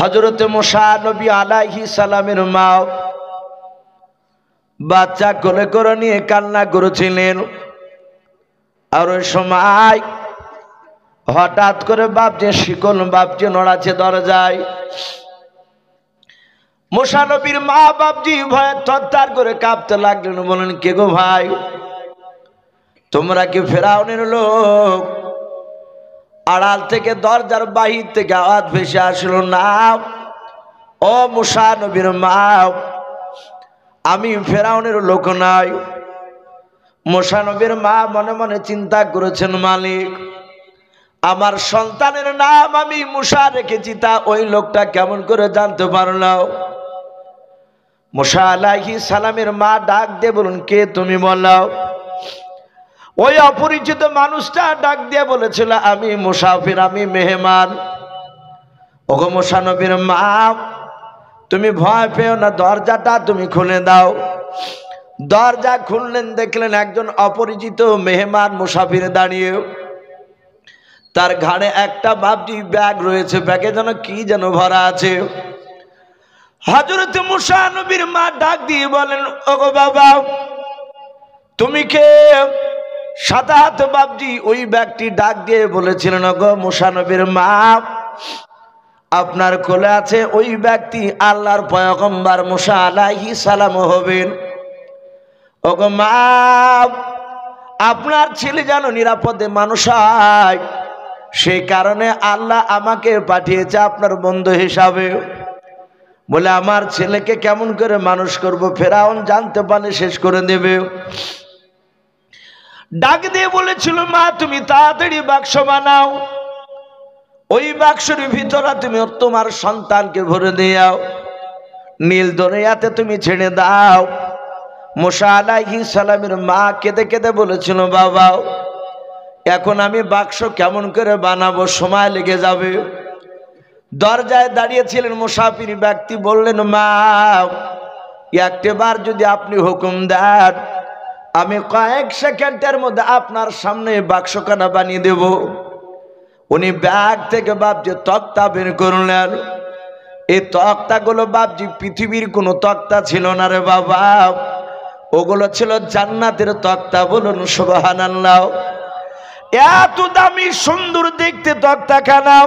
হযরত মুসা নবী আলাইহিস সালামের মা বাচ্চা কোলে করে নিয়ে কান্না করেছিলেন। আর ওই সময় হঠাৎ করে বাপজি শিকল বাপজি নড়াচ্ছে দরজায়। মুসা নবীর মা বাপজি ভয়ে থরথর করে কাঁপতে লাগলেন। বলেন, কে গো ভাই, তোমরা কি ফেরাউনের লোক? আড়াল থেকে দরজার বাহির থেকে আওয়াজ ভেসে আসলো, না ও মুসা নবীর মা, আমি ফেরাউনের লোক নাই। মুসা নবীর মা মনে মনে চিন্তা করেছেন, মালিক, আমার সন্তানের নাম আমি মুসা রেখেছি, তা ওই লোকটা কেমন করে জানতে পারলো? মুসা আলাইহিস সালামের মা ডাক দিয়ে বলুন, কে তুমি বলো? ওই অপরিচিত মানুষটা ডাক দিয়ে বলেছিল, আমি মুসাফির, আমি মেহমান। ওগো মুসা নবীর মা, তুমি ভয় পেও না, দরজাটা তুমি খুলে দাও। দরজা খুললেন, দেখলেন একজন অপরিচিত মেহমান মুসাফির দাঁড়িয়ে। তার ঘাড়ে একটা বাপজি ব্যাগ রয়েছে, ব্যাগে যেন কি যেন ভরা আছে। হযরত মুসা নবীর মা ডাক দিয়ে বলেন, ওগো বাবা, তুমি কে? সাদা হাত বাপজি ওই ব্যক্তি ডাক দিয়ে বলেছিলেন, ওগো মুসা নবীর মা, আপনার কোলে আছে ওই ব্যক্তি আল্লাহর পয়গম্বর মুসা আলাইহিস সালাম হবেন। ওগো মা, আপনার ছেলে যেন নিরাপদে মানুষ হয়, সেই কারণে আল্লাহ আমাকে পাঠিয়েছে আপনার বন্ধু হিসাবে। বলে, আমার ছেলেকে কেমন করে মানুষ করব, ফেরাউন জানতে পারলে শেষ করে দেবে। ডাক দিয়ে বলেছিল, মা তুমি তাড়াতাড়ি বাক্স বানাও, ওই বাক্সের ভিতরে তুমি তোমার সন্তানকে ভরে দিও, নীল দরিয়াতে তুমি ছেড়ে দাও। মুসা আলাইহিস সালামের মা কেঁদে কেঁদে বলেছিল, বাবা, এখন আমি বাক্স কেমন করে বানাবো, সময় লেগে যাবে। দরজায় দাঁড়িয়েছিলেন মুসাফির ব্যক্তি, বললেন, মা, একটিবার যদি আপনি হুকুম দেন, আমি কয়েক সেকেন্ডের মধ্যে আপনার সামনে বাক্সখানা বানিয়ে দেব। উনি ব্যাগ থেকে বাপজি তক্তা বের করলেন। এই তক্তাগুলো বাপজি পৃথিবীর কোনো তক্তা ছিল না রে বাবা, ওগুলো ছিল জান্নাতের তক্তা। বলুন সুবহানাল্লাহ। এত দামি সুন্দর দেখতে তক্তাখানা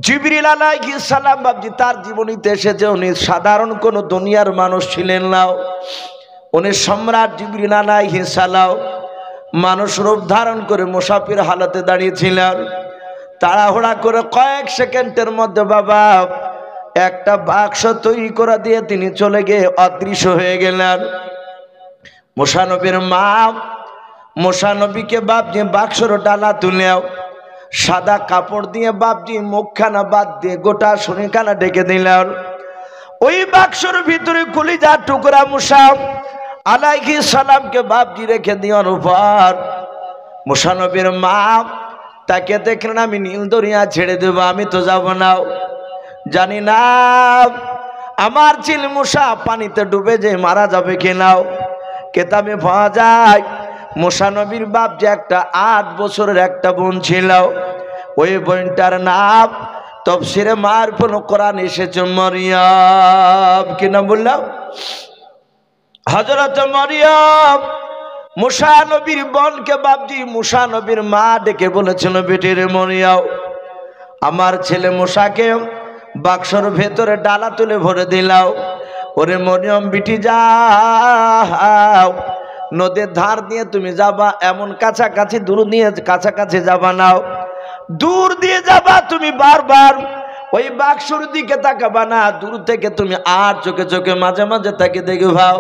জিবরিল আলাইহিস সালাম বাপজি তার জীবনীতে এসেছে, উনি সাধারণ কোনো দুনিয়ার মানুষ ছিলেন না, উনি সম্রাট জিবরিল আলাইহিস সালাম মানুষ রূপ ধারণ করে মুসাফির হালতে দাঁড়িয়েছিলেন। তাড়াহুড়া করে কয়েক সেকেন্ডের মধ্যে বাবা একটা বাক্স তৈরি করে দিয়ে তিনি চলে গিয়ে অদৃশ্য হয়ে গেলেন। মুসা নবীর মা মুসা নবীকে বাপজি বাক্সর ডালা তুলেও সাদা কাপড় দিয়ে বাপজি মুখখানা বাদ দিয়ে গোটা শরীরখানা ঢেকে দিলেন। ওই বাক্সর ভিতরে কলিজার টুকরা মুসা আলাইহিস সালামকে বাপজি রেখে দেওয়ার পর মুসা নবীর মা তাকে দেখলেন, আমি নীল দরিয়া ছেড়ে দেব, আমি তো যাব না, জানি না আমার ছেলে মুসা পানিতে ডুবে যে মারা যাবে কিনা। কেতাবে পাওয়া যায় মুসা নবীর বাপ যে একটা 8 বছরের একটা বোন ছিল, ওই বোনটার নাম তাফসীরে মারফুল কোরআন এসেছে মরিয়ম। কি নাম বললাম? হযরত মরিয়ম মুসা নবীর বোনকে বাপজি মুসা নবীর মা ডেকে বলেছিল, বেটির মরিয়ম, আমার ছেলে মুসাকে বাক্সর ভেতরে ডালা তুলে ভরে দিলাও। ওরে মরিয়ম বিটি, যাও নদীর ধার দিয়ে তুমি যাবা, এমন কাছাকাছি দূর দিয়ে কাছাকাছি যাবা নাও, দূর দিয়ে যাবা তুমি, বারবার ওই বাক্সর দিকে তাকাবা না, দূর থেকে তুমি আর চোখে চোখে মাঝে মাঝে তাকে দেখে ভাও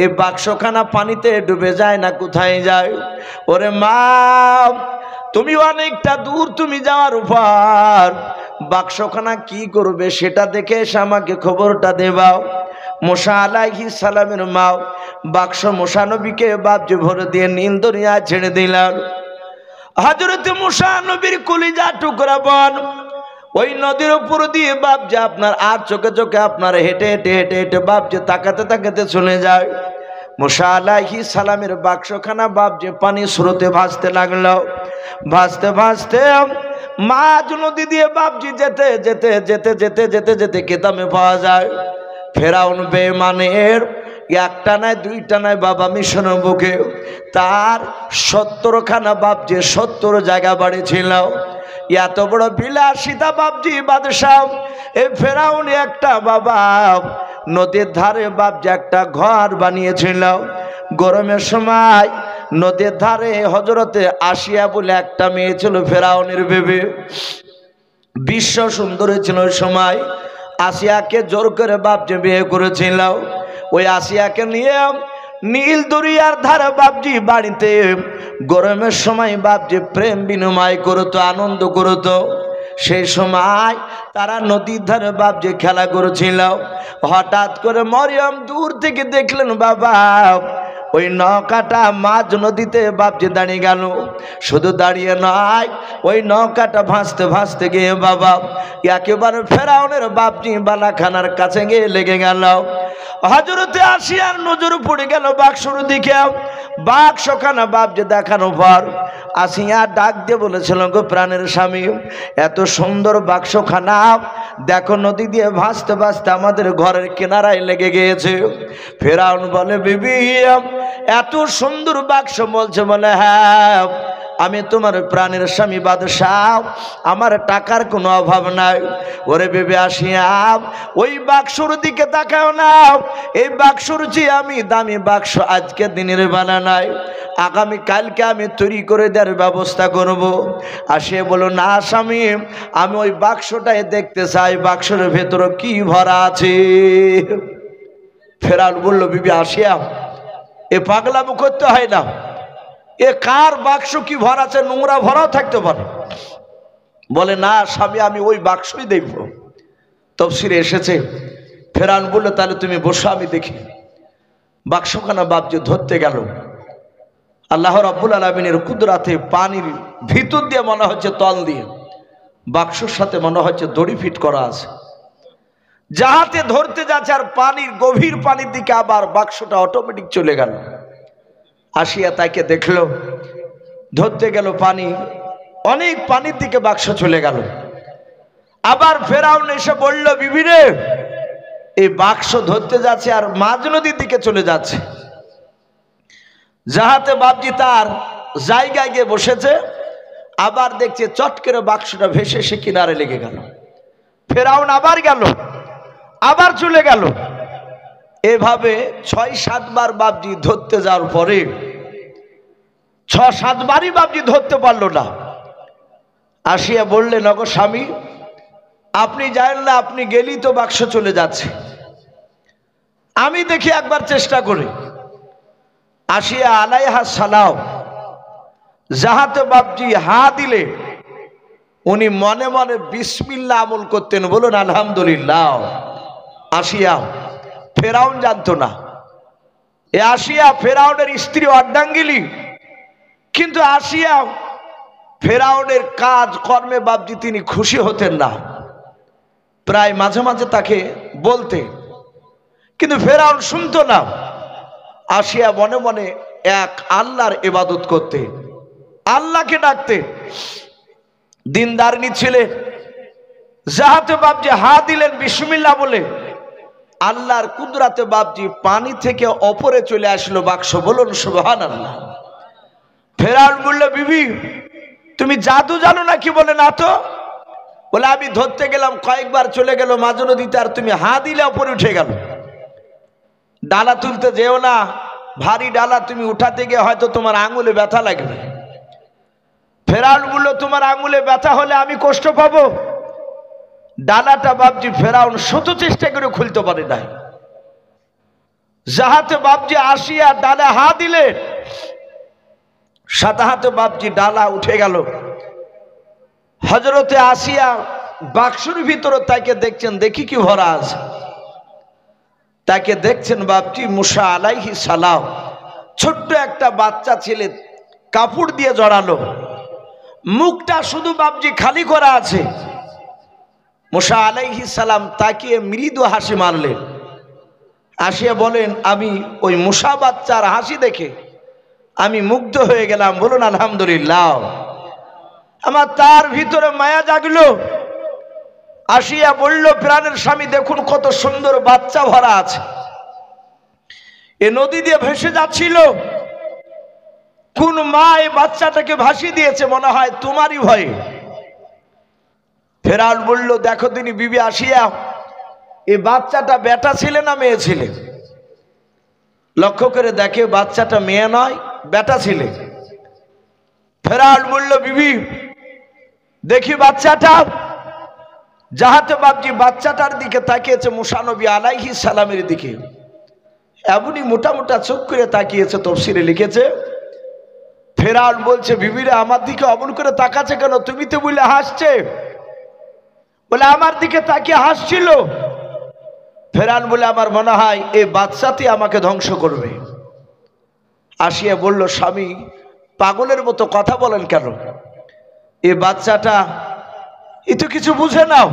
এই বাক্সখানা পানিতে ডুবে যায় না কোথায় যায়। ওরে মা, তুমি অনেকটা দূর তুমি যাওয়ার উপর বাক্সখানা কি করবে সেটা দেখে এসে আমাকে খবরটা দেবাও। মুসা আলাইহিস সালামের মা বাক্স মুসা নবীকে বাপজি ভরে দিয়ে নীল দরিয়ায় ছেড়ে দিলেন। হযরত মুসা নবীর কলিজা টুকরা বোন ওই নদীর উপর দিয়ে বাপজি আপনার আর চোখে চোখে আপনার হেঁটে হেঁটে হেঁটে হেঁটে বাপজি তাকাতে তাকাতে চলে যায়। মুসা আলাইহিস সালামের বাক্সখানা বাপজি পানি স্রোতে ভাসতে লাগলো, ভাসতে ভাসতে মাঝ নদী দিয়ে বাপজি যেতে যেতে যেতে যেতে যেতে যেতে কেতামে পাওয়া যায় ফেরাউন বেঈমানের একটা নয় দুইটা নয় বাবা মিশনের বুকে তার 70খানা বাপজি 70 জায়গা বাড়ি ছিল। এত বড় বিলাসিতা বাপজি বাদশাহ এই ফেরাউন একটা বাবা নদীর ধারে বাপজি একটা ঘর বানিয়েছিল। গরমের সময় নদীর ধারে হযরতে আসিয়া বলে একটা মেয়ে ছিল ফেরাউনের বিবি, বিশ্ব সুন্দরী ছিল ওই সময়। আসিয়াকে জোর করে বাপজি বিয়ে করেছিল। ওই আসিয়াকে নিয়ে নীল দরিয়ার ধারে বাপজি বাড়িতে গরমের সময় বাপজি প্রেম বিনিময় করতো, আনন্দ করতো। সেই সময় তারা নদীর ধারে বাপজি খেলা করেছিল। হঠাৎ করে মরিয়ম দূর থেকে দেখলেন বাবা ওই নৌকাটা মাঝ নদীতে বাপজি দাঁড়িয়ে গেল। শুধু দাঁড়িয়ে নয়, ওই নৌকাটা ভাসতে ভাসতে গিয়ে বাবা একেবারে ফেরাউনের বাপজি বালাখানার কাছে গিয়ে লেগে গেল। হযরতে আসিয়ার নজর পড়ে গেল বাক্সর দিকে। বাক্সখানা বাপজি দেখানোর পর আসিয়া ডাক দিয়ে বলেছিল, গো প্রাণের স্বামী, এত সুন্দর বাক্সখানা দেখো নদী দিয়ে ভাসতে ভাসতে আমাদের ঘরের কিনারায় লেগে গিয়েছে। ফেরাউন বলে, বিবি এত সুন্দর বাক্স বলছে? বলে, হ্যাঁ আমি তোমার প্রাণের স্বামী বাদশাহ, আমার টাকার কোনো অভাব নাই। ওরে বেবে আসিয়া ওই বাক্সর দিকে তাকাও না, এই বাক্সর চেয়ে আমি দামি বাক্স আজকে দিনের বেলা নাই, আগামী কালকে আমি তৈরি করে দেওয়ার ব্যবস্থা করব। আসিয়া বলো, না স্বামী আমি ওই বাক্সটাই দেখতে চাই, বাক্সের ভেতরে কি ভরা আছে। ফেরাউন বলল, বিবি আসিয়া এ পাগলামো করতে হয় না, এ কার বাক্স কি ভরা আছে, নোংরা ভরাও থাকতে পারে। বলে, না স্বামী আমি ওই বাক্সই দেখব। তাফসীরে এসেছে। ফেরাউন বলল, তাহলে তুমি বসো আমি দেখি। বাক্সখানা বাপজি ধরতে গেল। আল্লাহ রাব্বুল আলামিনের কুদরাতে পানির ভিতর দিয়ে মনে হচ্ছে তল দিয়ে বাক্সর সাথে মনে হচ্ছে দড়ি ফিট করা আছে। যাহাতে ধরতে যাচ্ছে আর পানির গভীর পানির দিকে আবার বাক্সটা অটোমেটিক চলে গেল। আসিয়া তাকে দেখলো, ধরতে গেল পানি, অনেক পানির দিকে বাক্স চলে গেল। আবার ফেরাউন এসে বলল, বিবি রে এই বাক্স ধরতে যাচ্ছে আর মাঝ নদীর দিকে চলে যাচ্ছে। যাহাতে বাপজি তার জায়গায় গিয়ে বসেছে, আবার দেখছে চট করে বাক্সটা ভেসে সে কিনারে লেগে গেল। ফেরাউন আবার গেল, আবার চলে গেল। এভাবে ৬-৭ বার বাপজি ধরতে যাওয়ার পরে ৬-৭ বারই বাপজি ধরতে পারলো না। আসিয়া বললেন, ওগো স্বামী আপনি জানেন না, আপনি গেলেই তো বাক্স চলে যাচ্ছে, আমি দেখি একবার চেষ্টা করে। আসিয়া আলাইহা সালাম যাহাতে বাপজি হা দিলে উনি মনে মনে বিসমিল্লাহ আমল করতেন। বলুন আলহামদুলিল্লাহ। আসিয়া ফেরাউন জানতো না, এ আসিয়া ফেরাউনের স্ত্রী অর্ধাঙ্গিনী, কিন্তু আসিয়া ফেরাউনের কাজ কর্মে বাপজি তিনি খুশি হতেন না, প্রায় মাঝে মাঝে তাকে বলতে, কিন্তু ফেরাউন শুনতো না। আসিয়া মনে মনে এক আল্লাহর ইবাদত করতে, আল্লাহকে ডাকতে, দিনদারিনী ছিলেন। যাহাতে বাপজি হা দিলেন বিসমিল্লাহ বলে, আল্লাহর কুদরাতে বাপজি পানি থেকে ওপরে চলে আসলো বাক্স। বলুন সুবহানাল্লাহ। ফেরাউন বলল, বিবি তুমি জাদু জানো নাকি? বলে, না তো। বলে, আমি ধরতে গেলাম কয়েকবার চলে গেল মাঝ নদীতে, আর তুমি হা দিলে ওপরে উঠে গেল। ডালা তুলতে যেও না, ভারী ডালা তুমি উঠাতে গিয়ে হয়তো তোমার আঙুলে ব্যথা লাগবে। ফেরাউন বলল, তোমার আঙুলে ব্যথা হলে আমি কষ্ট পাবো? ডালাটা বাপজি ফেরাউন শত চেষ্টা করে খুলতে পারে নাই। যাহাতে বাপজি আসিয়া ডালা হা দিলে সাথে হাতে বাপজি ডালা উঠে গেল। হযরতে আসিয়া বাক্সের ভিতরে তাকে দেখছেন, দেখি কি ভরা আছে। তাকে দেখছেন বাপজি মুসা আলাইহিস সালাম, ছোট্ট একটা বাচ্চা ছেলে, কাপড় দিয়ে জড়ানো, মুখটা শুধু বাপজি খালি করা আছে। মুসা আলাইহিস সালাম তাকিয়ে মৃদু হাসি মারলেন। আসিয়া বলেন, আমি ওই মুসা বাচ্চার হাসি দেখে আমি মুগ্ধ হয়ে গেলাম। বলুন আলহামদুলিল্লাহ। আমার তার ভিতরে মায়া জাগলো। আসিয়া বলল, প্রাণের স্বামী দেখুন কত সুন্দর বাচ্চা ভরা আছে, এ নদী দিয়ে ভেসে যাচ্ছিল, কোন মা এই বাচ্চাটাকে ভাসিয়ে দিয়েছে, মনে হয় তোমারই ভয়ে। ফেরাউন বলল, দেখো তিনি বিবি আসিয়া, এই বাচ্চাটা বেটা ছেলে না মেয়ে ছেলে? লক্ষ্য করে দেখে বাচ্চাটা মেয়ে নয়, বেটা ছেলে। ফেরাউন বলল, বিবি দেখি বাচ্চাটা। যাহাতে বাপজি বাচ্চাটার দিকে তাকিয়েছে মুসা নবী আলাইহিস সালামের দিকে, এমনই মোটা মোটা চোখ করে তাকিয়েছে, তফসিরে লিখেছে। ফেরাউন বলছে, বিবিরা আমার দিকে অমন করে তাকাচ্ছে কেন? তুমি তো বলে হাসছে। বলে আমার দিকে তাকিয়ে হাসছিল। ফেরাউন বলে, আমার মনে হয় এই বাচ্চাটি আমাকে ধ্বংস করবে। আসিয়া বলল, স্বামী পাগলের মতো কথা বলেন কেন? এই বাচ্চাটা এ তো কিছু বুঝে নাও,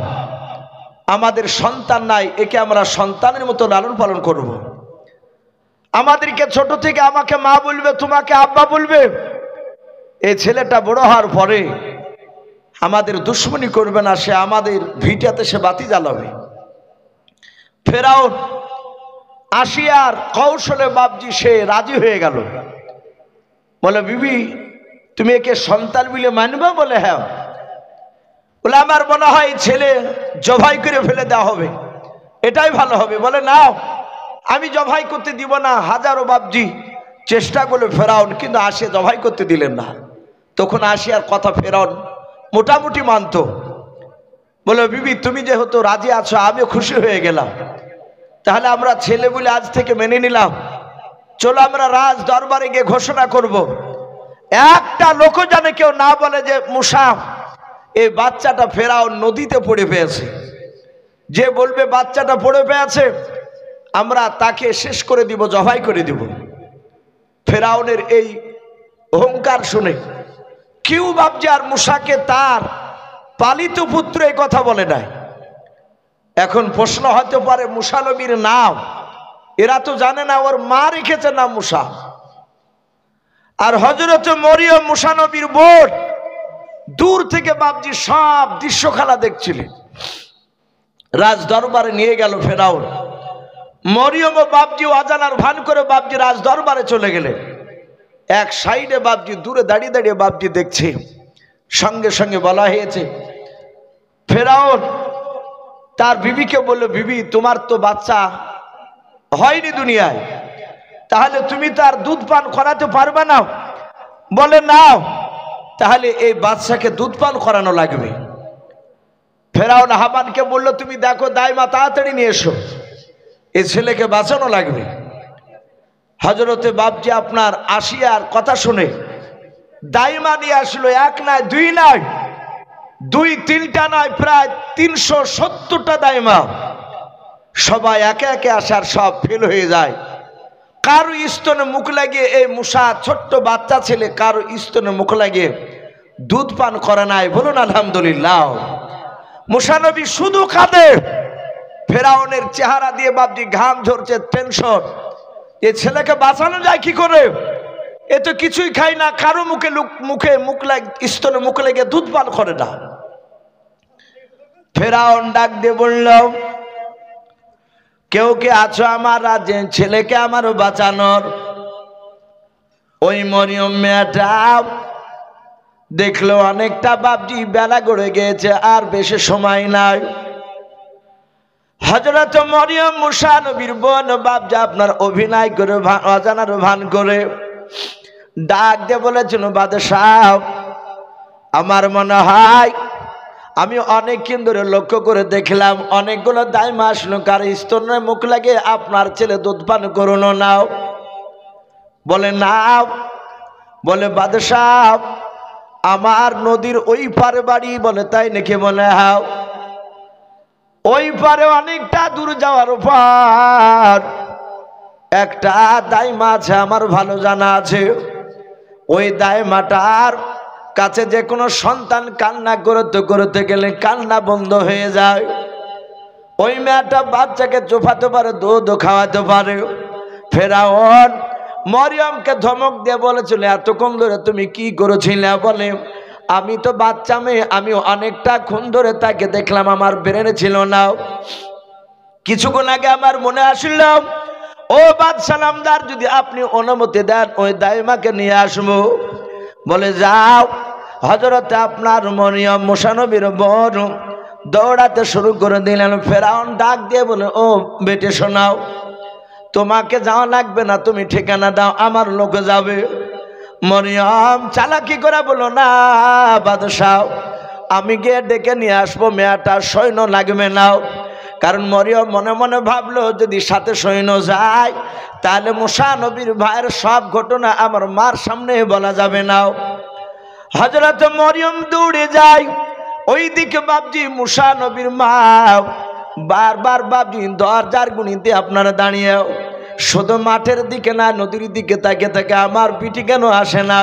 আমাদের সন্তান নাই, একে আমরা সন্তানের মতো লালন পালন করব। আমাদেরকে ছোট থেকে আমাকে মা বলবে, তোমাকে আব্বা বলবে। এই ছেলেটা বড় হওয়ার পরে আমাদের দুশ্মনী করবে না, সে আমাদের ভিটাতে সে বাতি জ্বালাবে। ফেরাউন আসিয়ার কৌশলে বাপজি সে রাজি হয়ে গেল। বলে, বিবি তুমি একে সন্তান বলে মানবে? বলে, হ্যাঁ। বলে, আমার মনে হয় ছেলে জবাই করে ফেলে দেওয়া হবে, এটাই ভালো হবে। বলে, না আমি জবাই করতে দিব না। হাজারো বাপজি চেষ্টা করলো ফেরাউন, কিন্তু আসিয়া জবাই করতে দিলেন না। তখন আসিয়ার কথা ফেরাউন মোটামুটি মানত। বলে, বিবি তুমি যেহেতু রাজি আছো, আমিও খুশি হয়ে গেলাম, তাহলে আমরা ছেলে বলে আজ থেকে মেনে নিলাম। চলো আমরা রাজ দরবারে গিয়ে ঘোষণা করব, একটা লোক জানে কেউ না বলে যে মুসা এই বাচ্চাটা ফেরাউন নদীতে পড়ে পেয়েছে। যে বলবে বাচ্চাটা পড়ে পেয়েছে, আমরা তাকে শেষ করে দিব, জবাই করে দিব। ফেরাউনের এই অহংকার শুনে কেউ ভাবছে আর মুসাকে তার পালিত পুত্র এই কথা বলে নাই। এখন প্রশ্ন হতে পারে, মুসা নবীর নাম এরা তো জানে না, ওর মা রেখেছে নাম মুসা। আর হযরত মরিয়ম মুসা নবীর বোন দূর থেকে বাপজি সব দৃশ্য খেলা দেখছিলেন। রাজ দরবারে নিয়ে গেল ফেরাউন। মরিয়ম ও বাপজি অজানার ভান করে বাপজি রাজ দরবারে চলে গেলেন। এক সাইডে বাপজি দূরে দাঁড়িয়ে দাঁড়িয়ে বাপজি দেখছে। সঙ্গে সঙ্গে বলা হয়েছে, ফেরাউন তার বিবিকে বলল, বিবি তোমার তো বাচ্চা হয়নি দুনিয়ায়, তাহলে তুমি তার দুধ পান করাতে পারবে না? বলে, না। তাহলে এই বাচ্চাকে দুধ পান করানো লাগবে। ফেরাউন হামানকে বলল, তুমি দেখো দাইমা তাড়াতাড়ি নিয়ে এসো, এই ছেলেকে বাঁচানো লাগবে। হযরতে বাপজি আপনার আসিয়ার কথা শুনে দাইমা নিয়ে আসলো। এক নয়, দুই নয়, দুই তিনটা নয়, প্রায় 370টা দাইমা। সবাই একে একে আসার সব ফেল হয়ে যায়। কারো স্তনে মুখ লাগিয়ে এই মুসা ছোট্ট বাচ্চা ছেলে কারো স্তনে মুখ লাগিয়ে দুধ পান করে নাই। বলুন আলহামদুলিল্লাহ। মুসা নবী শুধু কাঁদে। ফেরাউনের চেহারা দিয়ে বাপজি ঘাম ঝরছে, টেনশন। এই ছেলেকে বাঁচানো যায় কি করে? এ তো কিছুই খায় না, কারো মুখে মুখ লাগে, স্তনে মুখ লেগে দুধ পান করে না। ফেরাউন ডাক দিয়ে বলল, কেউ কে আছো আমার রাজ্যে ছেলেকে আমার বাঁচানোর? ওই মরিয়ম মেয়েটা দেখলো অনেকটা বাপজি বেলা গড়ে গিয়েছে, আর বেশি সময় নাই। হযরত মরিয়ম মুসা নবীর বোন বাপজি আপনার অভিনয় করে অজানার ভান করে ডাক দিয়ে বলেছিল, বাদশাহ আমার মনে হয় আমি অনেকক্ষণ ধরে লক্ষ্য করে দেখলাম অনেকগুলো দাইমা আসলো, কার স্তনে মুখ লাগে আপনার ছেলে দুধ পান করুন নাও। বলে, নাও। বলে, বাদশাহ আমার নদীর ওই পারে বাড়ি। বলে, তাই নাকি? বলে, হ্যাঁ। ওই পারে অনেকটা দূর যাওয়ার পর একটা দাইমা আছে, আমার ভালো জানা আছে। ওই দাইমাটার কাছে যে কোনো সন্তান কান্না করতে করতে গেলে কান্না বন্ধ হয়ে যায়। ওই মেয়েটা বাচ্চাকে চোফাতে পারে, দুধ খাওয়াতে পারে। ফেরাউন মরিয়মকে ধমক দিয়ে বলেছিল, এতক্ষণ ধরে তুমি কি করেছিলে? বলে, আমি তো বাচ্চা মেয়ে, আমি অনেকটা ক্ষণ ধরে তাকে দেখলাম, আমার ব্রেনে ছিল না। কিছুক্ষণ আগে আমার মনে আসল, ও বাদশাহ নামদার, যদি আপনি অনুমতি দেন ওই দাইমাকে নিয়ে আসবো। বলে যাও। হযরতে আপনার মরিয়ম মুসা নবীর বোন দৌড়াতে শুরু করে দিলেন। ফেরাউন ডাক দিয়ে বলে, ও বেটে শোনাও, তোমাকে যাওয়া লাগবে না, তুমি ঠিকানা দাও, আমার লোক যাবে। মরিয়ম চালাকি করে বলো, না বাদশাহ, আমি গিয়ে ডেকে নিয়ে আসবো, মেয়েটা সৈন্য লাগবে না। কারণ মরিয়ম মনে মনে ভাবলো, যদি সাথে সৈন্য যায় তাহলে মুসা নবীর ভাইয়ের সব ঘটনা আমার মার সামনে বলা যাবে না। হযরত মরিয়ম দৌড়ে যায় ওই দিকে। বাপজি মুসা নবীর মা বারবার বাপজি দরজার গুণিতে আপনারা দাঁড়িয়ে শুধু মাঠের দিকে না নদীর দিকে তাকে তাকে, আমার পিঠি কেন আসে না,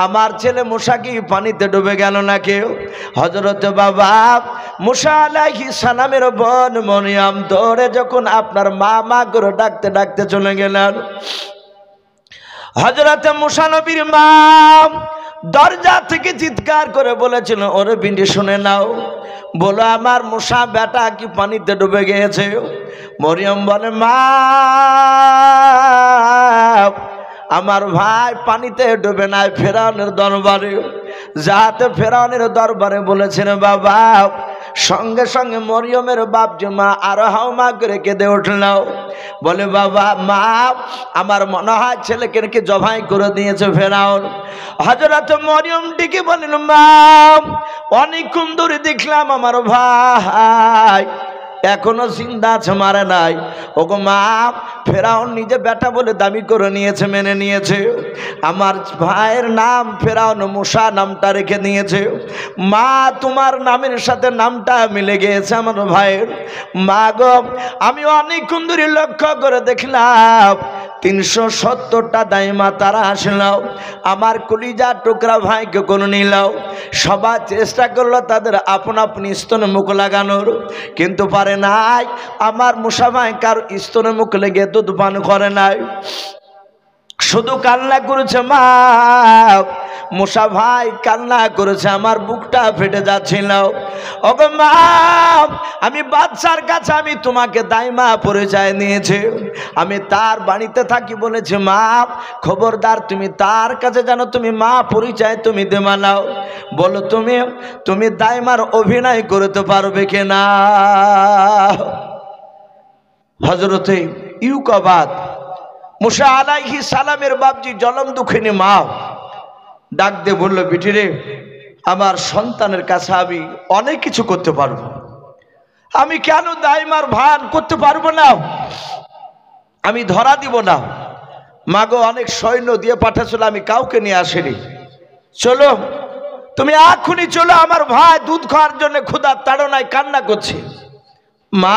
আমার ছেলে মুসা কি পানিতে ডুবে গেল না কেউ? হযরত বাবা মুসা আলাইহিস সালামের বোন মরিয়ম দৌড়ে যখন আপনার মা মা করে ডাকতে ডাকতে চলে গেলেন। হযরত মুসা নবীর মা দরজা থেকে চিৎকার করে বলেছিল, ওরে বিন্দি শুনে নাও, বলো আমার মুসা বেটা কি পানিতে ডুবে গিয়েছে? মরিয়ম বলে, মা আমার ভাই পানিতে ডুবে নাই, ফেরাউনের দরবারে। যাতে ফেরাউনের দরবারে বলেছেন বাবা, সঙ্গে সঙ্গে মরিয়মের বাপ যে মা আরো হাওমা করে কেঁদে উঠল। বলে, বাবা মা, আমার মনে হয় ছেলেকে নাকি জবাই করে দিয়েছে ফেরাউন। হযরত মরিয়ম ডেকে বলেন, মা অনেকক্ষণ ধরে দেখলাম আমার ভাই এখনো জিন্দা আছে, মারে নাই। ওগো মা, ফেরাউন নিজে বেটা বলে দাবি করে নিয়েছে, মেনে নিয়েছে। আমার ভাইয়ের নাম ফেরাউন মুসা নামটা রেখে নিয়েছে। মা তোমার নামের সাথে নামটা মিলে গিয়েছে আমার ভাইয়ের। মা গো, আমি অনেকক্ষণ ধরে লক্ষ্য করে দেখলাম 370টা দাইমা তারা আসলো, আমার কলিজা টুকরা ভাইকে কোনো নিলাও। সবাই চেষ্টা করলো তাদের আপন আপনি স্তনে মুখ লাগানোর, কিন্তু পারে নাই। আমার মুসা ভাই কার স্তনে মুখ লেগে দুধ পান করে নাই, শুধু কান্না করেছে। মা মুসা ভাই কান্না করেছে, আমার বুকটা ফেটে যাচ্ছিল। ওগো মা, আমি বাদশার কাছে আমি তোমাকে দাইমা পরিচয় নিয়েছি, আমি তার বাড়িতে থাকি বলেছে। মা খবরদার, তুমি তার কাছে জানো, তুমি মা পরিচয় তুমি দেমা নাও। বলো তুমি দাইমার অভিনয় করতে পারবে কিনা? হযরতে ইউকাবাদ মুসা আলাইহিস সালামের বাপজি জলম দুঃখিনী মা ডাক দিয়ে বলল, বিটি রে, আমার সন্তানের কাছে আমি অনেক কিছু করতে পারবো, আমি কেন দাইমার ভান করতে পারবো না? আমি ধরা দিব না। মাগো অনেক সৈন্য দিয়ে পাঠাচ্ছিল, আমি কাউকে নিয়ে আসিনি। চলো তুমি এখনই চলো, আমার ভাই দুধ খাওয়ার জন্য ক্ষুধার তাড়নায় কান্না করছে। মা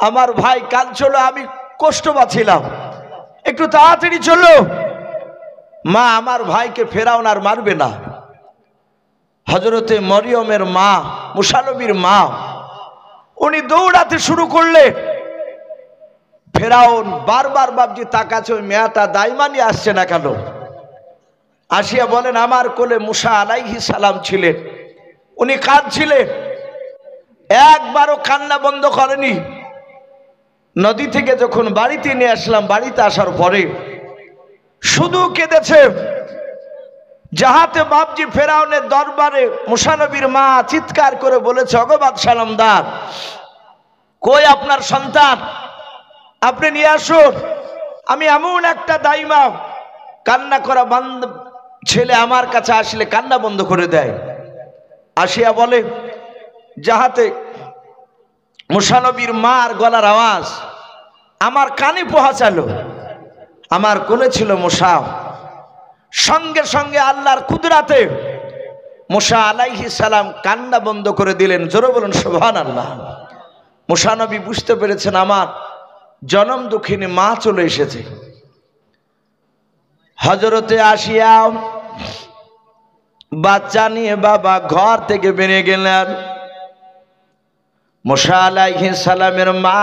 আমার ভাই কাল চলো, আমি কষ্ট পাচ্ছিলাম, একটু তাড়াতাড়ি চলো। মা আমার ভাইকে ফেরাউন আর মারবে না। হযরতে মরিয়মের মা মুসা নবীর মা উনি দৌড়াতে শুরু করলে। ফেরাউন বারবার বাপজি তাকাচ্ছে, ওই মেয়েটা দাইমানি আসছে না কেন? আসিয়া বলেন, আমার কোলে মুসা আলাইহিস সালাম ছিলেন, উনি কাঁদছিলেন, একবারও কান্না বন্ধ করেনি। নদী থেকে যখন বাড়িতে নিয়ে আসলাম, বাড়িতে আসার পরে শুধু কেঁদেছে। যাহাতে বাপজি ফেরাউনের দরবারে মুসা নবীর মা চিৎকার করে বলেছে, ওগো বাদশাহ নামদার, কই আপনার সন্তান, আপনি নিয়ে আসুন। আমি এমন একটা দাইমা, কান্না করা বন্ধ ছেলে আমার কাছে আসলে কান্না বন্ধ করে দেয়। আসিয়া বলে, যাহাতে মুসা নবীর মার গলার আওয়াজ আমার কানে পৌঁছালো। আমার কোলে ছিল মুসা, সঙ্গে সঙ্গে আল্লাহর কুদরাতে মুসা আলাইহিস সালাম কান্না বন্ধ করে দিলেন। জোরে বলুন সুবহানাল্লাহ। মুসা নবী বুঝতে পেরেছেন আমার জনম দুঃখিনী মা চলে এসেছে। হযরতে আসিয়া বাচ্চা নিয়ে বাবা ঘর থেকে বেরিয়ে গেলেন। মুসা আলাইহিস সালামের মা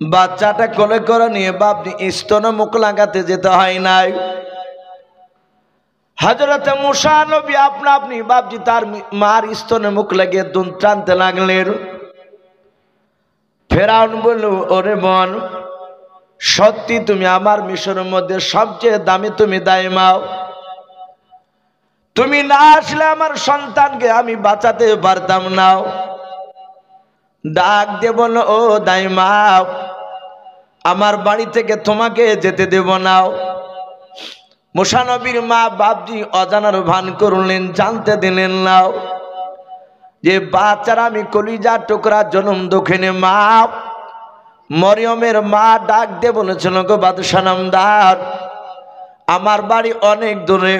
বাচ্চাটা কোলে করে নিয়ে বাপ স্তনে মুখ লাগাতে যেতে হয় নাই। হযরতে মুসা নবী আপনা আপনি বাপজি তার মার স্তনে মুখ লাগিয়ে দুধ টানতে লাগলেন। ফেরাউন বলল, ওরে বোন, সত্যি তুমি আমার মিশরের মধ্যে সবচেয়ে দামি তুমি দাইমাও, তুমি না আসলে আমার সন্তানকে আমি বাঁচাতে পারতাম না। ডাক দিয়ে বলল, ও দাইমাও, আমার বাড়ি থেকে তোমাকে যেতে দেব না। মুসা নবীর মা বাপজি অজানার ভান করলেন, জানতে দিলেন না যে বাচ্চারা আমি কলিজার টুকরা জনম দক্ষিণে মা মরিয়মের মা ডাক দিয়ে বলেছিল, গো বাদশাহ নামদার, আমার বাড়ি অনেক দূরে,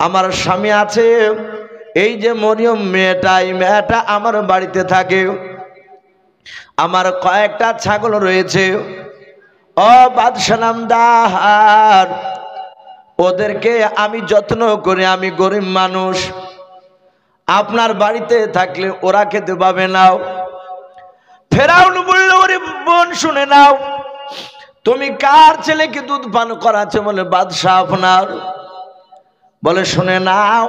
আমার স্বামী আছে, এই যে মরিয়ম মেয়েটা, এই মেয়েটা আমার বাড়িতে থাকে, আমার কয়েকটা ছাগল রয়েছে, ও বাদশাহ নামদার, ওদেরকে আমি যত্ন করে, আমি গরিব মানুষ, আপনার বাড়িতে থাকলে ওরা খেতে পাবে না। ফেরাউন বলল, ওরে বোন শুনে নাও, তুমি কার ছেলেকে দুধ পান করাচ্ছ? বলে বাদশাহ আপনার। বলে শুনে নাও,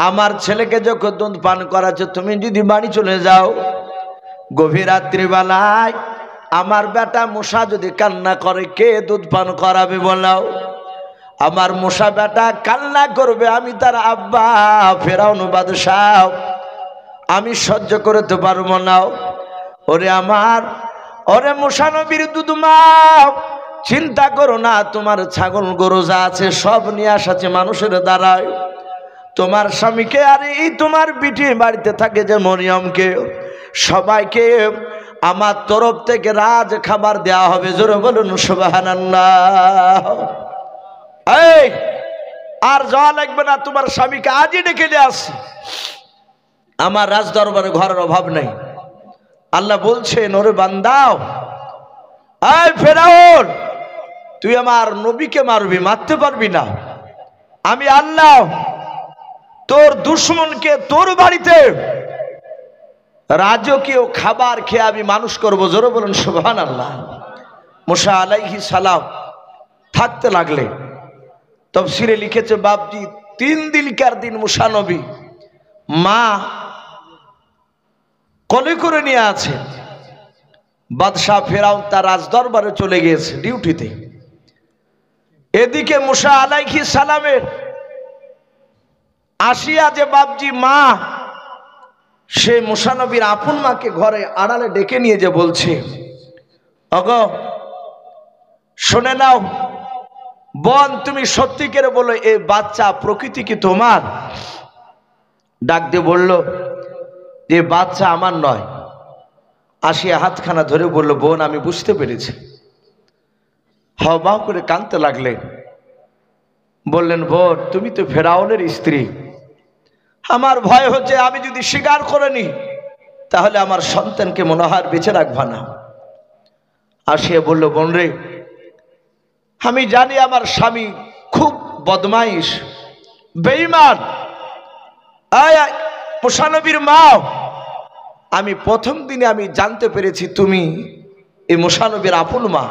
আমার ছেলেকে যখন দুধ পান করাচ্ছ, তুমি যদি বাড়ি চলে যাও, গভীর রাত্রিবেলায় আমার বেটা মুসা যদি কান্না করে, কে দুধ পান করাবে বলাও? আমার মুসা বেটা কান্না করবে, আমি তার আব্বা। ফেরাউন বাদশাহ, আমি সহ্য করতে পারবো না। ওরে মুসা নবীর দুধ মা, চিন্তা করো না, তোমার ছাগল গরু যা আছে সব নিয়ে আসাছে মানুষের দ্বারায়, তোমার স্বামীকে আর এই তোমার বিটি বাড়িতে থাকে যে মরিয়মকে, সবাইকে আমার তরফ থেকে রাজ খাবার দেওয়া হবে। জোরে বলুন সুবহানাল্লাহ। এই আর যাওয়া লাগবে না, তোমার স্বামীকে আজই ডেকে নিয়ে আসি, আমার রাজ দরবারে ঘরের অভাব নেই। আল্লাহ বলছেন, ওরে বান্দাও, এই ফেরাউন, তুই আমার নবীকে মারবি, মারতে পারবি না। আমি আল্লাহ তোর দুশমনকে তোর বাড়িতে রাজকীয় খাবার খেয়ে আমি মানুষ করবো। জোরে বলুন সুবহানাল্লাহ। মুসা আলাইহিস সালাম থাকতে লাগলে, তাফসীরে লিখেছে বাপজি 3 দিনকার দিন মুসা নবী মা কোলে করে নিয়ে আছে। বাদশাহ ফেরাউন তার রাজদরবারে চলে গিয়েছে ডিউটিতে। এদিকে মুসা আলাইহিস সালামের আসিয়া যে বাপজি মা, সে মুসা নবীর আপন মাকে ঘরে আড়ালে ডেকে নিয়ে যে বলছে, ওগো শুনে নাও বোন, তুমি সত্যি করে বলো, এই বাচ্চা প্রকৃতি কি তোমার? ডাক দিয়ে বলল যে বাচ্চা আমার নয়। আসিয়া হাতখানা ধরে বলল, বোন আমি বুঝতে পেরেছি। হাওয়া করে কাঁদতে লাগলেন। বললেন, বোন তুমি তো ফেরাউনের স্ত্রী, আমার ভয় হচ্ছে আমি যদি স্বীকার করে নি তাহলে আমার সন্তানকে মনে হয় বেঁচে রাখবা না। আসিয়া বলল, বোন রে, আমি জানি আমার স্বামী খুব বদমাইশ বেঈমান। মুসা নবীর মা, আমি প্রথম দিনে আমি জানতে পেরেছি তুমি এই মুসা নবীর আপন মা।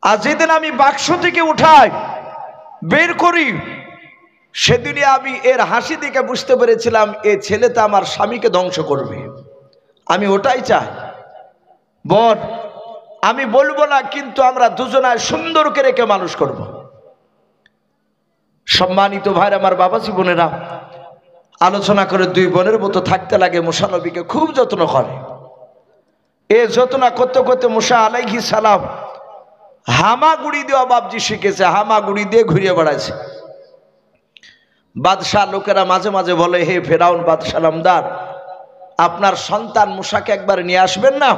আর যেদিন আমি বাক্স থেকে উঠাই বের করি, সেদিনে আমি এর হাসি দেখে বুঝতে পেরেছিলাম এ ছেলেটা আমার স্বামীকে ধ্বংস করবে। আমি ওটাই চাই। বোন আমি বলবো না, কিন্তু আমরা দুজনায় সুন্দর করে রেখে মানুষ করব। সম্মানিত ভাইরা, আমার বাবাজি বোনেরা, আলোচনা করে 2 বোনের মতো থাকতে লাগে। মুসা নবীকে খুব যত্ন করে। এ যত্ন করতে করতে মুসা আলাইহিস সালাম হামাগুড়ি দেওয়া বাপজি শিখেছে। হামাগুড়ি দিয়ে ঘুরিয়ে বেড়াচ্ছে। বাদশাহ লোকেরা মাঝে মাঝে বলে, হে ফেরাউন বাদশাহ নামদার, আপনার সন্তান মুসাকে একবার নিয়ে আসবেন না,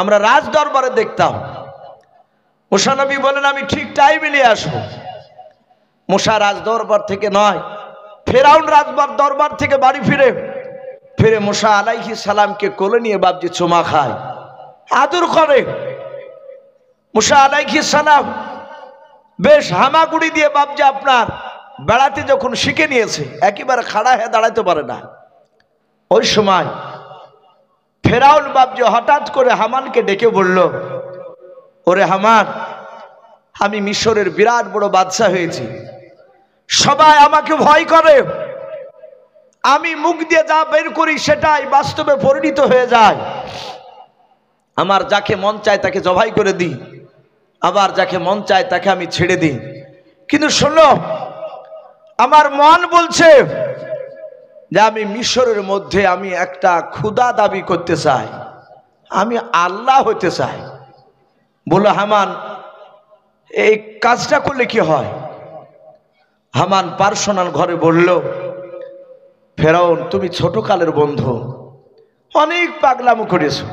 আমরা রাজ দরবারে দেখতাম। মুসা নবী বলেন, আমি ঠিক টাইমে নিয়ে আসবো। মুসা রাজ দরবার থেকে নয়, ফেরাউন রাজবার দরবার থেকে বাড়ি ফিরে মুসা আলাইহিস সালামকে কোলে নিয়ে বাপজি চুমা খায়, আদর করে। মুসা আলাইহিস সালাম বেশ হামাগুড়ি দিয়ে বাপজি আপনার বেড়াতে যখন শিখে নিয়েছে, একেবারে খাড়া হয়ে দাঁড়াতে পারে না। ওই সময় ফেরাউন বাপজি হঠাৎ করে হামানকে ডেকে বলল, ওরে হামান, আমি মিশরের বিরাট বড় বাদশাহ হয়েছি, সবাই আমাকে ভয় করে, আমি মুখ দিয়ে যা বের করি সেটাই বাস্তবে পরিণত হয়ে যায়। আমার যাকে মন চায় তাকে জবাই করে দিই, আবার যাকে মন চায় তাকে আমি ছেড়ে দিই। কিন্তু শোনো, আমার মন বলছে যে আমি মিশরের মধ্যে আমি একটা ক্ষুধা দাবি করতে চাই, আমি আল্লাহ হতে চাই। বলো হামান, এই কাজটা করলে কি হয়? হামান পার্সোনাল ঘরে বলল, ফেরাউন তুমি ছোটকালের বন্ধু, অনেক পাগলামো করেছো,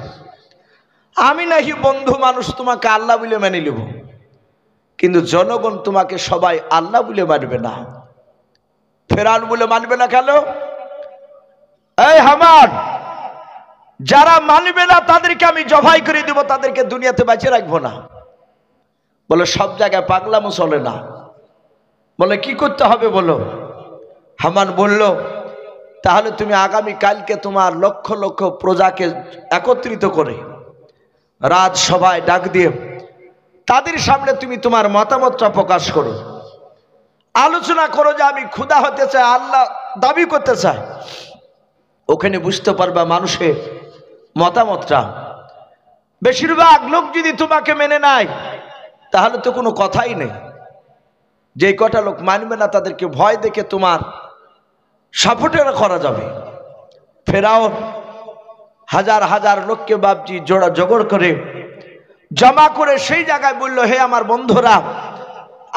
আমি নাকি বন্ধু মানুষ তোমাকে আল্লাহ বলে মেনে নেব, কিন্তু জনগণ তোমাকে সবাই আল্লাহ বলে মানবে না। ফেরাউন বলে মানবে না কেন? এই হামান, যারা মানবে না তাদেরকে আমি জবাই করে দেব, তাদেরকে দুনিয়াতে বাঁচিয়ে রাখবো না। বলে সব জায়গায় পাগলামো চলে না। বলে কি করতে হবে বলো? হামান বলল, তাহলে তুমি আগামী কালকে তোমার লক্ষ লক্ষ প্রজাকে একত্রিত করে রাজসভায় ডাক দিয়ে তাদের সামনে তুমি তোমার মতামতটা প্রকাশ করো, আলোচনা করো যে আমি খোদা হতে চাই, আল্লাহ দাবি করতে চাই। ওখানে বুঝতে পারবা মানুষের মতামতটা। বেশিরভাগ লোক যদি তোমাকে মেনে নেয় তাহলে তো কোনো কথাই নেই। যে কটা লোক মানবে না তাদেরকে ভয় দেখে তোমার সাপোর্টের করা যাবে। ফেরাউন হাজার হাজার লোককে বাপজি জোড়া জোগাড় করে জমা করে সেই জায়গায় বলল, হে আমার বন্ধুরা,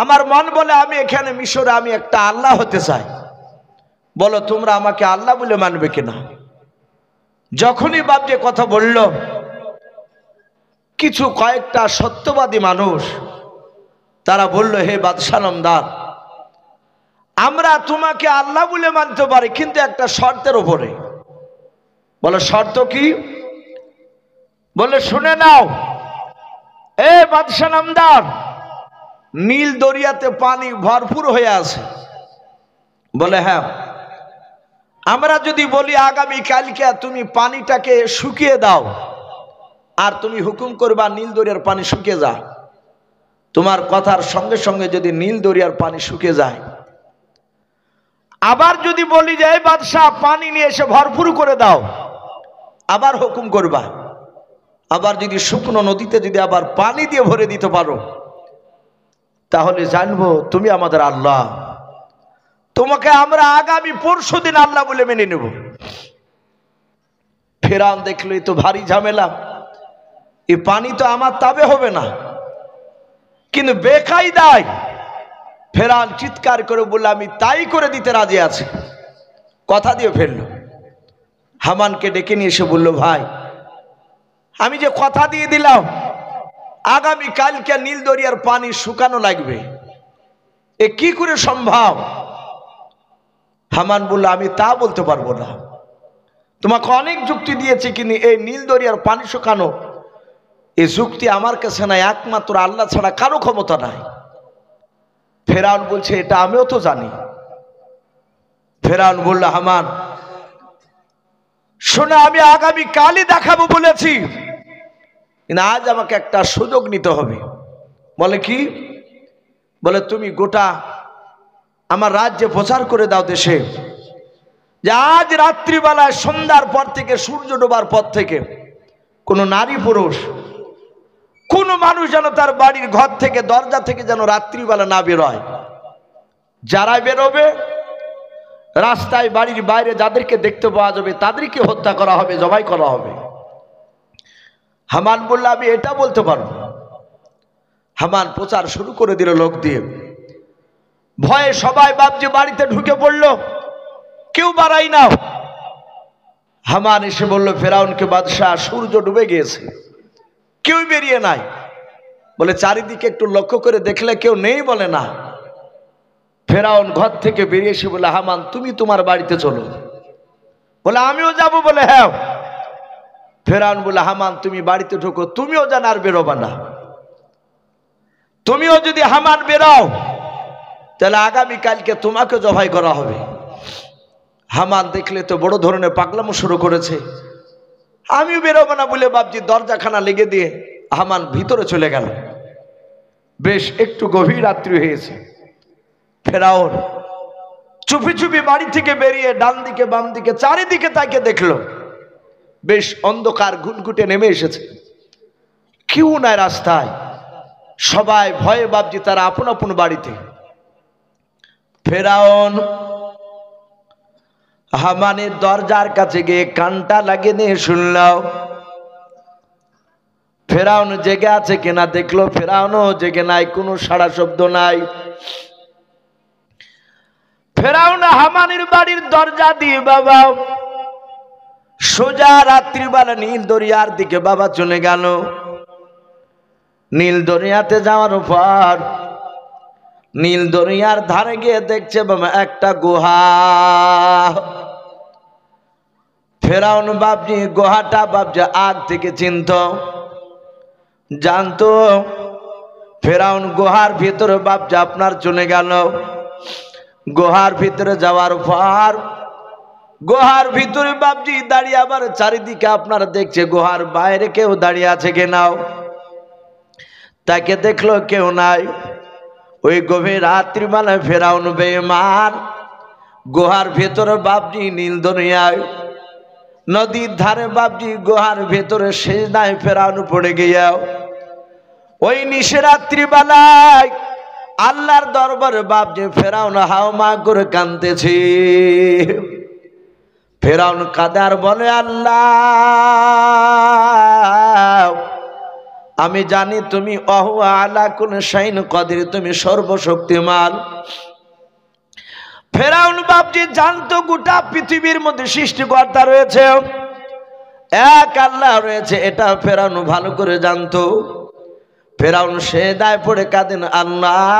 আমার মন বলে আমি এখানে মিশরে আমি একটা আল্লাহ হতে চাই, বলো তোমরা আমাকে আল্লাহ বলে মানবে কিনা? যখনই বাপজি কথা বলল, কিছু কয়েকটা সত্যবাদী মানুষ তারা বলল, হে বাদশাহ নামদার, আমরা তোমাকে আল্লাহ বলে মানতে পারি, কিন্তু একটা শর্তের উপরে। বলে শর্ত কি? বলে শুনে নাও, এ বাদশাহ নামদার, নীল দরিয়াতে পানি ভরপুর হয়ে আছে। বলে হ্যাঁ। আমরা যদি বলি আগামী কালকে তুমি পানিটাকে শুকিয়ে দাও, আর তুমি হুকুম করবা নীল দরিয়ার পানি শুকিয়ে যায়, তোমার কথার সঙ্গে সঙ্গে যদি নীল দরিয়ার পানি শুকিয়ে যায়, আবার যদি বলি যে এই বাদশাহ পানি নিয়ে এসে ভরপুর করে দাও, আবার হুকুম করবা, আবার যদি শুকনো নদীতে যদি আবার পানি দিয়ে ভরে দিতে পারো, তাহলে জানবো তুমি আমাদের আল্লাহ, তোমাকে আমরা আগামী পরশুদিন আল্লাহ বলে মেনে নেব। ফেরাউন দেখলো এই তো ভারী ঝামেলা, এই পানি তো আমার তাবে হবে না, কিন্তু বেকায়দায় ফেরাউন চিৎকার করে বলল, আমি তাই করে দিতে রাজি আছি, কথা দিয়ে ফেললো। হামানকে ডেকে নিয়ে এসে বলল, ভাই আমি যে কথা দিয়ে দিলাম আগামী কালকে নীল দরিয়ার পানি শুকানো লাগবে, এ কি করে সম্ভব? হামান বলল, আমি তা বলতে পারবো না, তোমাকে অনেক যুক্তি দিয়েছি, কিন্তু এই নীল দরিয়ার পানি শুকানো এই যুক্তি আমার কাছে নাই, একমাত্র আল্লাহ ছাড়া কারো ক্ষমতা নাই। ফেরাউন বলছে, এটা আমিও তো জানি। ফেরাউন বলল, হামান শোনো, আমি আগামী কালই দেখাবো বলেছি, কিন্তু আজ আমাকে একটা সুযোগ নিতে হবে। বলে কি? বলে তুমি গোটা আমার রাজ্যে প্রচার করে দাও দেশে, যে আজ রাত্রিবেলায় সন্ধ্যার পর থেকে সূর্য ডোবার পর থেকে কোনো নারী পুরুষ কোনো মানুষ যেন তার বাড়ির ঘর থেকে দরজা থেকে যেন রাত্রিবেলা না বেরোয়। যারা বেরোবে রাস্তায় বাড়ির বাইরে যাদেরকে দেখতে পাওয়া যাবে তাদেরকে হত্যা করা হবে, জবাই করা হবে। হামান বলল, আমি এটা বলতে পারবো। হামান প্রচার শুরু করে দিল লোক দিয়ে। ভয়ে সবাই বাপজি বাড়িতে ঢুকে পড়ল, কেউ বাড়াই না। হামান এসে বলল ফেরাউনকে, বাদশাহ সূর্য ডুবে গিয়েছে, কেউ বেরিয়ে নাই। বলে চারিদিকে একটু লক্ষ্য করে দেখলে কেউ নেই? বলে না। ফেরাউন ঘর থেকে বেরিয়ে এসে বলে, হামান তুমি তোমার বাড়িতে চলো। বলে আমিও যাব। বলে হ্যাঁ। ফেরাউন বলে, হামান তুমি বাড়িতে ঢুকো, তুমিও যেন আর বেরোবা না, তুমিও যদি হামান বেরোও তাহলে আগামী কালকে তোমাকে জবাই করা হবে। হামান দেখলে তো বড় ধরনের পাগলামো শুরু করেছে, আমিও বেরোবো না বলে বাপজি দরজাখানা লেগে দিয়ে হামান ভিতরে চলে গেল। বেশ একটু গভীর রাত্রি হয়েছে। ফেরাউন চুপি চুপি বাড়ি থেকে বেরিয়ে ডান দিকে বাম দিকে চারিদিকে তাকে দেখলো, বেশ অন্ধকার ঘুটঘুটে নেমে এসেছে, কেউ নাই রাস্তায়, সবাই ভয়ে বাপজি তারা আপন আপন বাড়িতে। ফেরাউন হামানের দরজার কাছে গিয়ে কানটা লাগিয়ে নিয়ে শুনলাম। ফেরাউন জেগে আছে কিনা দেখলো, ফেরাউনও জেগে নাই, কোনো সাড়া শব্দ নাই। ফেরাউন হামানের বাড়ির দরজা দিয়ে বাবা সোজা রাত্রিবেলা নীল দরিয়ার দিকে বাবা চলে গেল। নীল দরিয়াতে যাওয়ার পর নীল দরিয়ার ধারে গিয়ে দেখছে বাবা একটা গুহা। ফেরাউন বাপজি গুহাটা বাপজি আগ থেকে চিনত, জানতো। ফেরাউন গুহার ভিতরে বাপজি আপনার চলে গেল। গুহার ভিতরে যাওয়ার পর গুহার ভিতরে বাপজি দাঁড়িয়ে আবার চারিদিকে আপনার দেখছে, গুহার বাইরে কেউ দাঁড়িয়ে আছে কিনাও, তাকে দেখলো কেউ নাই। ওই গভীর রাত্রিবেলায় ফেরাউন বেঈমান গুহার ভেতরে বাপজি নীল দরিয়ায় নদীর ধারে বাপজি গুহার ভেতরে সিজদায় ফেরাউন পড়ে গিয়া ওই নিশরাত্রি বেলায় আল্লাহর দরবারে বাপজি ফেরাউন হাওমা করে কাঁদতেছে। ফেরাউন কাদার বলে, আল্লাহ আমি জানি তুমি অহু আলা কুল্লি শাইইন কাদির, তুমি সর্বশক্তিমান। ফেরাউন বাপজি জানতো গোটা পৃথিবীর মধ্যে সৃষ্টিকর্তা রয়েছে, এক আল্লাহ রয়েছে, এটা ফেরাউন ভালো করে জানতো। ফেরাউন সেজদায় পড়ে কাঁদেন, আল্লাহ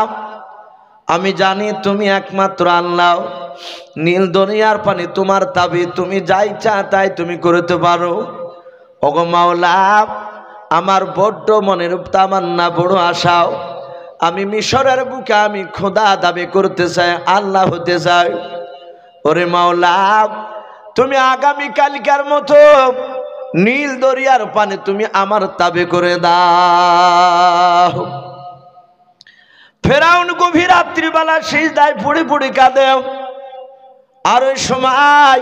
আমি জানি তুমি একমাত্র আল্লাহ, নীল দরিয়ার পানি তোমার তাবি, তুমি যাই চা তাই তুমি করতে পারো। ওগো মাওলা আমার বড্ড মনের তামান্না, বড় আশাও, আমি মিশরের বুকে আমি খোদা দাবি করতে চাই, আল্লাহ হতে চাই। ওরে মাওলা তুমি আগামী কালকার মতো নীল দরিয়ার পানি তুমি আমার তাবে করে দাও। ফেরাউন গভীর রাত্রিবেলা সিজদায় পড়ে পড়ে কাঁদে। আর ওই সময়